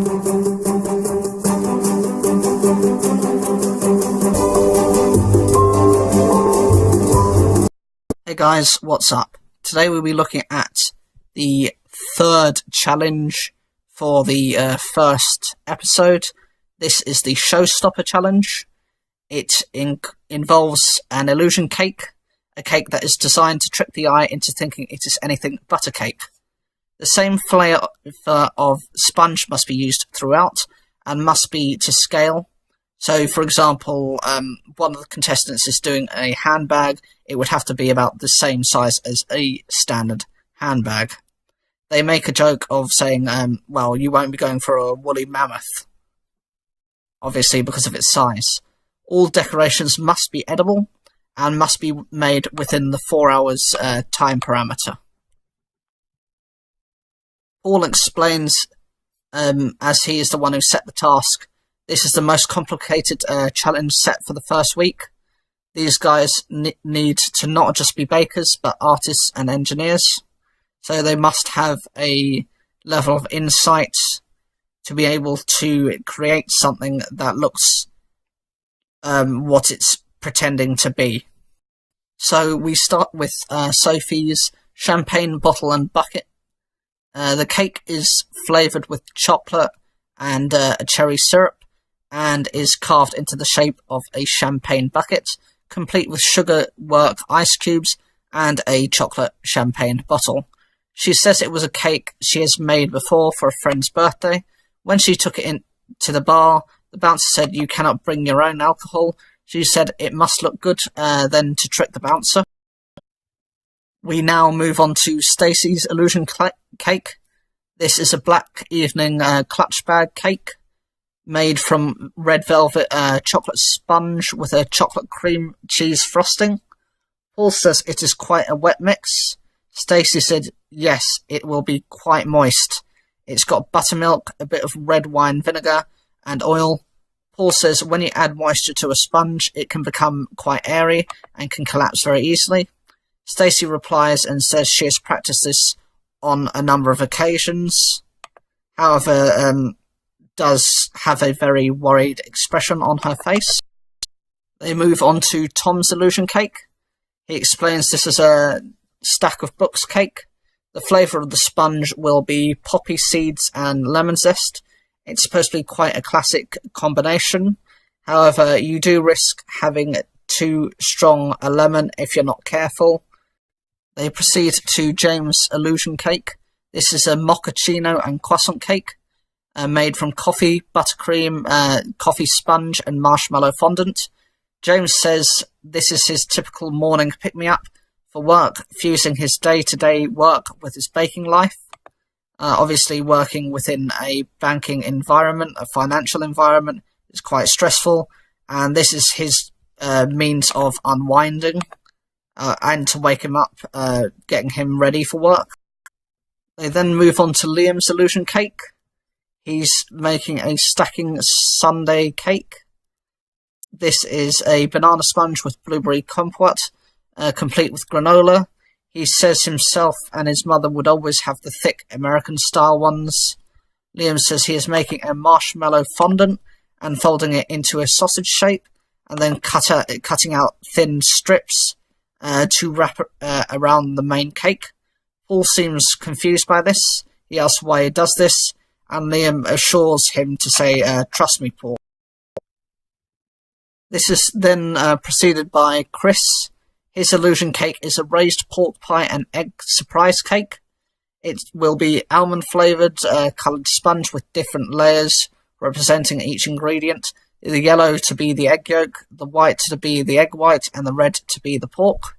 Hey guys, what's up? Today we'll be looking at the third challenge for the first episode. This is the Showstopper challenge. It involves an illusion cake, a cake that is designed to trick the eye into thinking it is anything but a cake. The same flavour of sponge must be used throughout and must be to scale. So, for example, one of the contestants is doing a handbag. It would have to be about the same size as a standard handbag. They make a joke of saying, well, you won't be going for a woolly mammoth, obviously because of its size. All decorations must be edible and must be made within the 4 hours time parameter. Paul explains, as he is the one who set the task, this is the most complicated challenge set for the first week. These guys need to not just be bakers, but artists and engineers. So they must have a level of insight to be able to create something that looks what it's pretending to be. So we start with Sophie's champagne bottle and bucket. The cake is flavoured with chocolate and a cherry syrup, and is carved into the shape of a champagne bucket, complete with sugar work ice cubes and a chocolate champagne bottle. She says it was a cake she has made before for a friend's birthday. When she took it into the bar, the bouncer said, "You cannot bring your own alcohol." She said it must look good, then to trick the bouncer. We now move on to Stacey's illusion cake. This is a black evening clutch bag cake, made from red velvet chocolate sponge with a chocolate cream cheese frosting. Paul says it is quite a wet mix. Stacey said, yes, it will be quite moist. It's got buttermilk, a bit of red wine vinegar, and oil. Paul says when you add moisture to a sponge, it can become quite airy and can collapse very easily. Stacey replies and says she has practiced this on a number of occasions. However, does have a very worried expression on her face. They move on to Tom's illusion cake. He explains this is a stack of books cake. The flavour of the sponge will be poppy seeds and lemon zest. It's supposed to be quite a classic combination. However, you do risk having too strong a lemon if you're not careful. They proceed to James' illusion cake. This is a Mock-accino and Croissant cake, made from coffee, buttercream, coffee sponge and marshmallow fondant. James says this is his typical morning pick-me-up for work, fusing his day-to-day work with his baking life. Obviously working within a banking environment, a financial environment, is quite stressful, and this is his means of unwinding and to wake him up, getting him ready for work. They then move on to Liam's illusion cake. He's making a stacking sundae cake. This is a banana sponge with blueberry kumquat, complete with granola. He says himself and his mother would always have the thick American-style ones. Liam says he is making a marshmallow fondant and folding it into a sausage shape, and then cutting out thin strips to wrap around the main cake. Paul seems confused by this. He asks why he does this, and Liam assures him to say, trust me, Paul. This is then preceded by Chris. His illusion cake is a raised pork pie and egg surprise cake. It will be almond-flavoured, coloured sponge with different layers representing each ingredient. The yellow to be the egg yolk, the white to be the egg white, and the red to be the pork.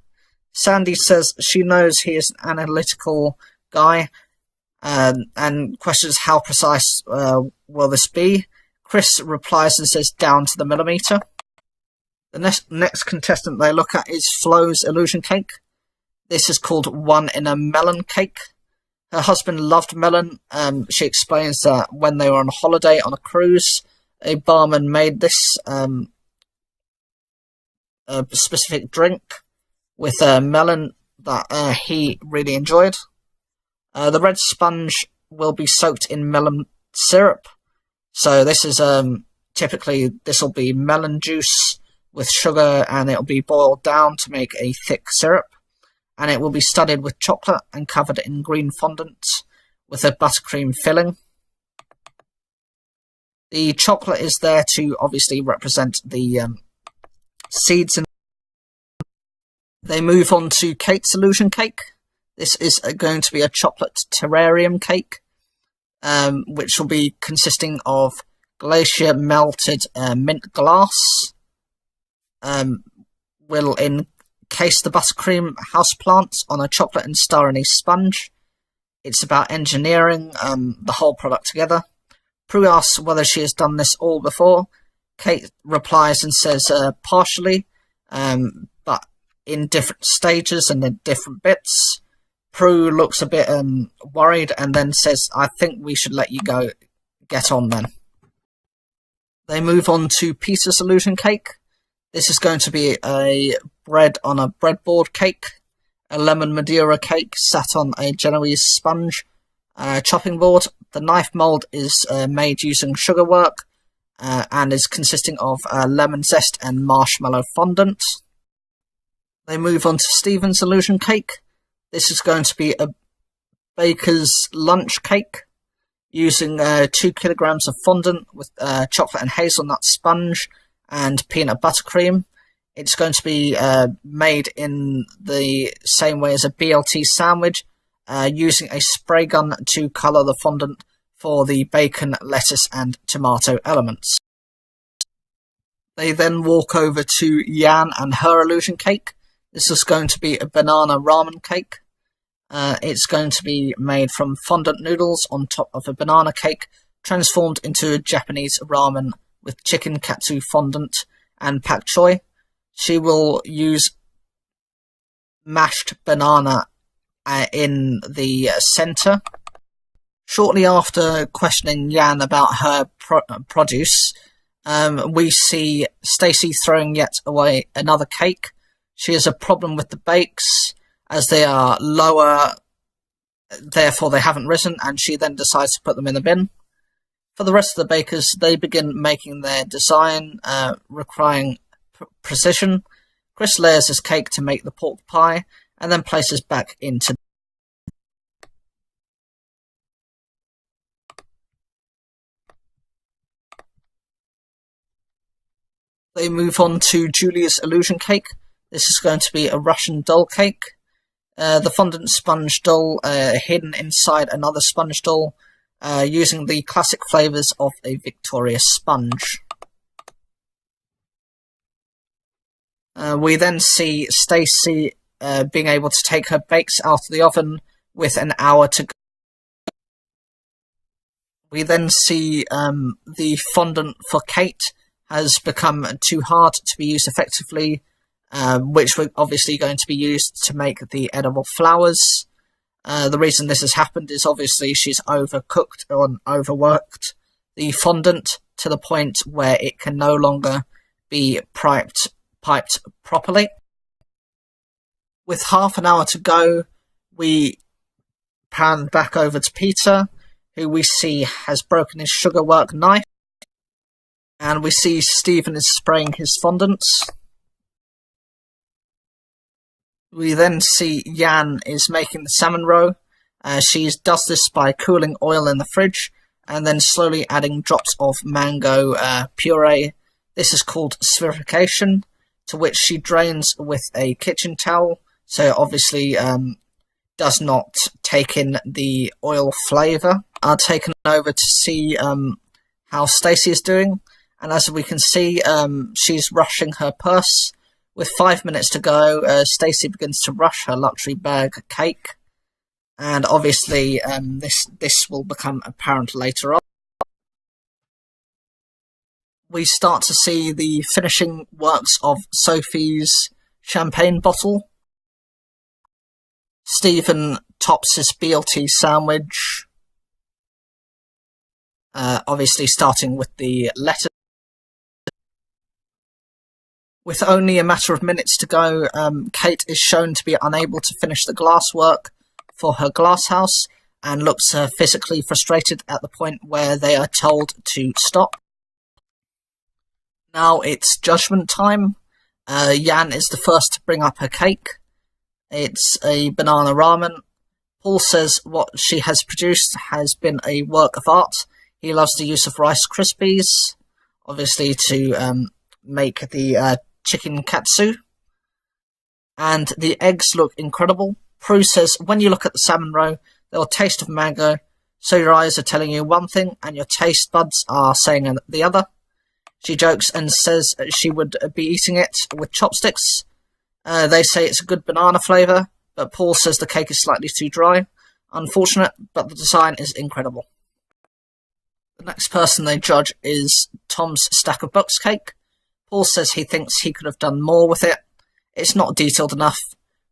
Sandy says she knows he is an analytical guy, and questions how precise will this be. Chris replies and says down to the millimetre. The next contestant they look at is Flo's illusion cake. This is called One in a Melon cake. Her husband loved melon. She explains that when they were on holiday on a cruise, a barman made this a specific drink with melon that he really enjoyed. The red sponge will be soaked in melon syrup. So this is typically this will be melon juice with sugar, and it'll be boiled down to make a thick syrup, and it will be studded with chocolate and covered in green fondant with a buttercream filling. The chocolate is there to obviously represent the seeds. They move on to Kate's illusion cake. This is going to be a chocolate terrarium cake, which will be consisting of glacier melted mint glass. Will encase the buttercream houseplants on a chocolate and star anise sponge. It's about engineering the whole product together. Prue asks whether she has done this all before. Kate replies and says partially, but in different stages and in different bits. Prue looks a bit worried and then says, "I think we should let you go. Get on then." They move on to Peter's illusion cake. This is going to be a bread on a breadboard cake, a lemon Madeira cake sat on a Genoese sponge chopping board. The knife mould is made using sugar work and is consisting of lemon zest and marshmallow fondant. They move on to Stephen's illusion cake. This is going to be a baker's lunch cake using 2 kilograms of fondant with chocolate and hazelnut sponge and peanut buttercream. It's going to be made in the same way as a BLT sandwich, using a spray gun to colour the fondant for the bacon, lettuce and tomato elements. They then walk over to Yan and her illusion cake. This is going to be a banana-ramen cake. It's going to be made from fondant noodles on top of a banana cake, transformed into a Japanese ramen with chicken katsu fondant and pak choi. She will use mashed banana in the centre. Shortly after questioning Yan about her produce, we see Stacey throwing yet away another cake. She has a problem with the bakes as they are lower, therefore they haven't risen, and she then decides to put them in the bin. For the rest of the bakers, they begin making their design, requiring precision. Chris layers his cake to make the pork pie, and then places back into. They move on to Julia's illusion cake. This is going to be a Russian doll cake. The fondant sponge doll hidden inside another sponge doll, using the classic flavours of a Victoria sponge. We then see Stacey being able to take her bakes out of the oven with an hour to go. We then see the fondant for Kate has become too hard to be used effectively, which we're obviously going to be used to make the edible flowers. The reason this has happened is obviously she's overcooked or overworked the fondant to the point where it can no longer be piped properly. With half an hour to go, we pan back over to Peter, who we see has broken his sugarwork knife, and we see Stephen is spraying his fondants. We then see Yan is making the salmon roe. She does this by cooling oil in the fridge and then slowly adding drops of mango puree. This is called spherification, to which she drains with a kitchen towel, so it obviously does not take in the oil flavour. I've taken over to see how Stacey is doing, and as we can see, she's rushing her purse. With 5 minutes to go, Stacey begins to rush her luxury bag cake, and obviously this will become apparent later on. We start to see the finishing works of Sophie's champagne bottle. Stephen tops his BLT sandwich, obviously starting with the lettuce. With only a matter of minutes to go, Kate is shown to be unable to finish the glasswork for her glasshouse, and looks physically frustrated at the point where they are told to stop. Now it's judgment time. Yan is the first to bring up her cake. It's a banana-ramen. Paul says what she has produced has been a work of art. He loves the use of Rice Krispies, obviously to make the chicken katsu. And the eggs look incredible. Prue says, when you look at the salmon roe, they'll taste of mango, so your eyes are telling you one thing and your taste buds are saying the other. She jokes and says she would be eating it with chopsticks. They say it's a good banana flavour, but Paul says the cake is slightly too dry. Unfortunate, but the design is incredible. The next person they judge is Tom's stack of books cake. Paul says he thinks he could have done more with it. It's not detailed enough.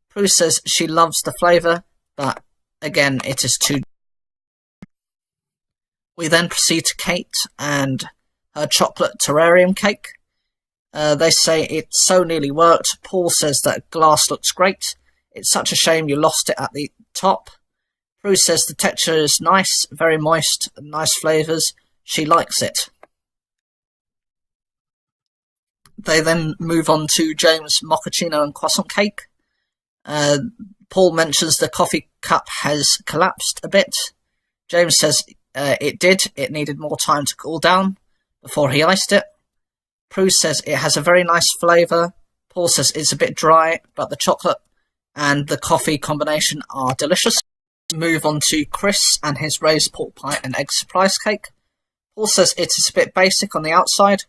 Prue says she loves the flavour, but again, it is too. We then proceed to Kate and her chocolate terrarium cake. They say it so nearly worked. Paul says that glass looks great. It's such a shame you lost it at the top. Prue says the texture is nice, very moist, nice flavours. She likes it. They then move on to James' Mock-accino and Croissant cake. Paul mentions the coffee cup has collapsed a bit. James says it did. It needed more time to cool down before he iced it. Prue says it has a very nice flavour. Paul says it's a bit dry, but the chocolate and the coffee combination are delicious. Move on to Chris and his raised pork pie and egg surprise cake. Paul says it is a bit basic on the outside.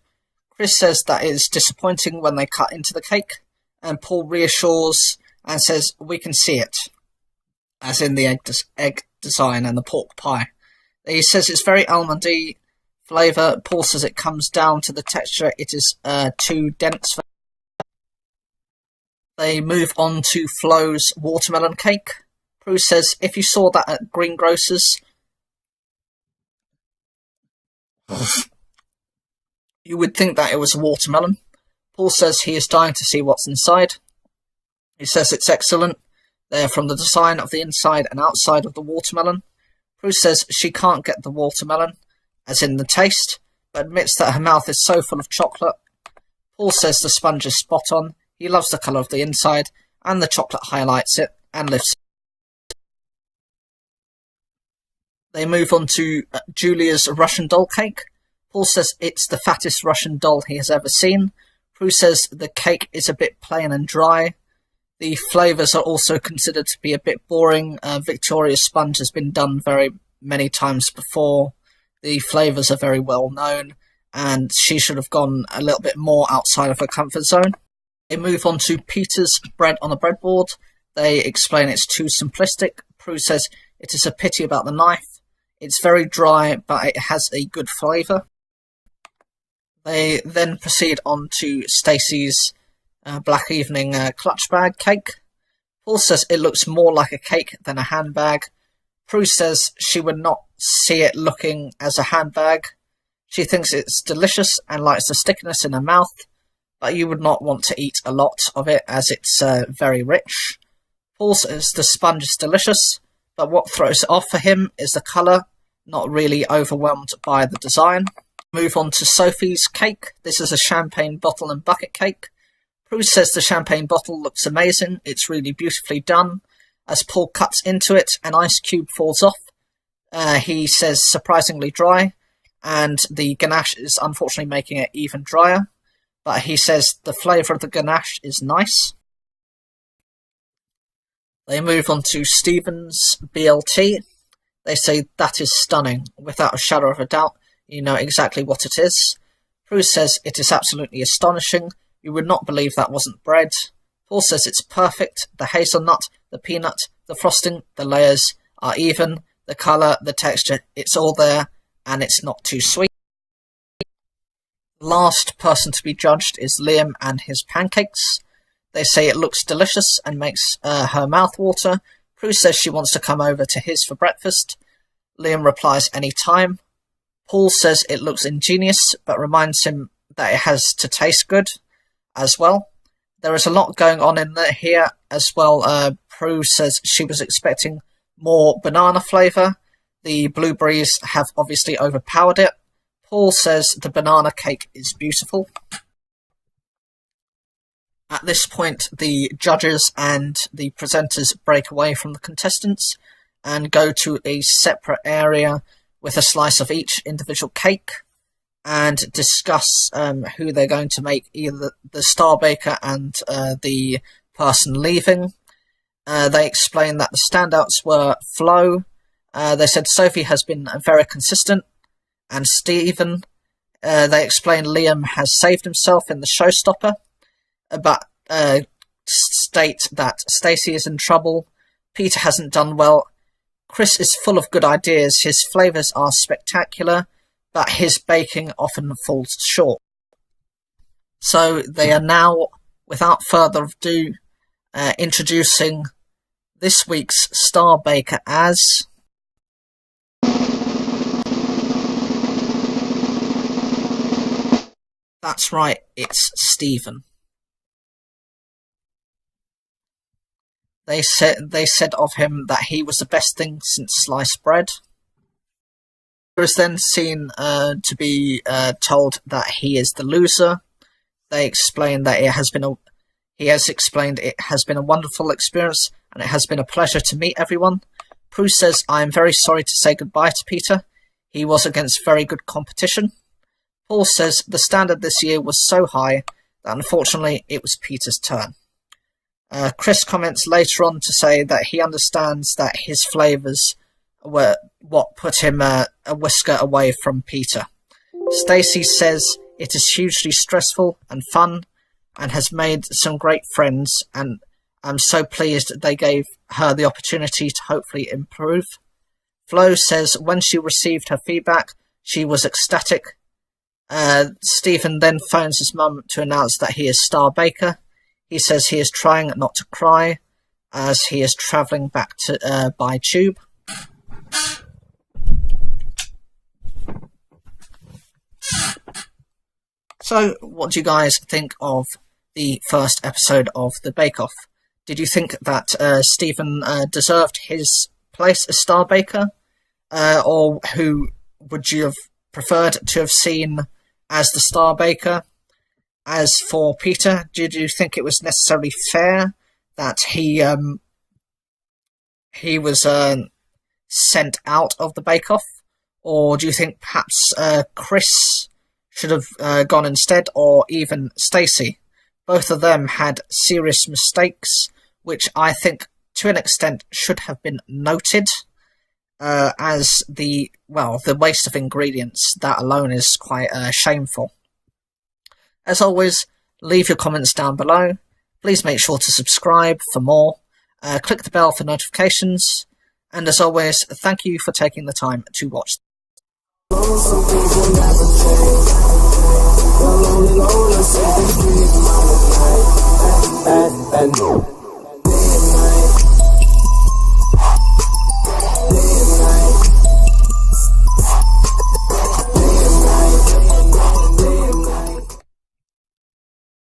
Chris says that it is disappointing when they cut into the cake, and Paul reassures and says we can see it, as in the egg design and the pork pie. He says it's very almondy flavour. Paul says it comes down to the texture. It is too dense. They move on to Flo's watermelon cake. Prue says if you saw that at greengrocers, you would think that it was a watermelon. Paul says he is dying to see what's inside. He says it's excellent. They're from the design of the inside and outside of the watermelon. Prue says she can't get the watermelon, as in the taste, but admits that her mouth is so full of chocolate. Paul says the sponge is spot on. He loves the colour of the inside, and the chocolate highlights it and lifts it. They move on to Julia's Russian doll cake. Paul says it's the fattest Russian doll he has ever seen. Prue says the cake is a bit plain and dry. The flavours are also considered to be a bit boring. Victoria's sponge has been done very many times before. The flavours are very well known, and she should have gone a little bit more outside of her comfort zone. They move on to Peter's bread on a breadboard. They explain it's too simplistic. Prue says it is a pity about the knife. It's very dry, but it has a good flavour. They then proceed on to Stacey's Black Evening clutch bag cake. Paul says it looks more like a cake than a handbag. Prue says she would not see it looking as a handbag. She thinks it's delicious and likes the stickiness in her mouth, but you would not want to eat a lot of it as it's very rich. Paul says the sponge is delicious, but what throws it off for him is the colour, not really overwhelmed by the design. Move on to Sophie's cake. This is a champagne bottle and bucket cake. Prue says the champagne bottle looks amazing. It's really beautifully done. As Paul cuts into it, an ice cube falls off. He says surprisingly dry, and the ganache is unfortunately making it even drier. But he says the flavour of the ganache is nice. They move on to Stephen's BLT. They say that is stunning. Without a shadow of a doubt, you know exactly what it is. Prue says it is absolutely astonishing. You would not believe that wasn't bread. Paul says it's perfect. The hazelnut, the peanut, the frosting, the layers are even. The colour, the texture, it's all there, and it's not too sweet. Last person to be judged is Liam and his pancakes. They say it looks delicious and makes her mouth water. Prue says she wants to come over to his for breakfast. Liam replies any time. Paul says it looks ingenious, but reminds him that it has to taste good as well. There is a lot going on in here as well. Prue says she was expecting more banana flavour. The blueberries have obviously overpowered it. Paul says the banana cake is beautiful. At this point, the judges and the presenters break away from the contestants and go to a separate area with a slice of each individual cake and discuss who they're going to make, either the star baker and the person leaving. They explain that the standouts were Flo. They said Sophie has been very consistent, and Stephen. They explained Liam has saved himself in the showstopper, but state that Stacey is in trouble. Peter hasn't done well. Chris is full of good ideas. His flavours are spectacular, but his baking often falls short. So they are now, without further ado, introducing this week's star baker as... That's right, it's Stephen. They said of him that he was the best thing since sliced bread. He was then seen to be told that he is the loser. They explained that he has explained it has been a wonderful experience and it has been a pleasure to meet everyone. Prue says, I am very sorry to say goodbye to Peter. He was against very good competition. Paul says the standard this year was so high that unfortunately it was Peter's turn. Chris comments later on to say that he understands that his flavours were what put him a whisker away from Peter. Stacey says it is hugely stressful and fun and has made some great friends, and I'm so pleased they gave her the opportunity to hopefully improve. Flo says when she received her feedback, she was ecstatic. Stephen then phones his mum to announce that he is star baker. He says he is trying not to cry as he is travelling back to by tube. So, what do you guys think of the first episode of the Bake Off? Did you think that Stephen deserved his place as star baker? Or who would you have preferred to have seen as the star baker? As for Peter, did you think it was necessarily fair that he was sent out of the Bake Off? Or do you think perhaps Chris should have gone instead, or even Stacey? Both of them had serious mistakes, which I think to an extent should have been noted, as the waste of ingredients, that alone is quite shameful. As always, leave your comments down below. Please make sure to subscribe for more. Click the bell for notifications. And as always, thank you for taking the time to watch.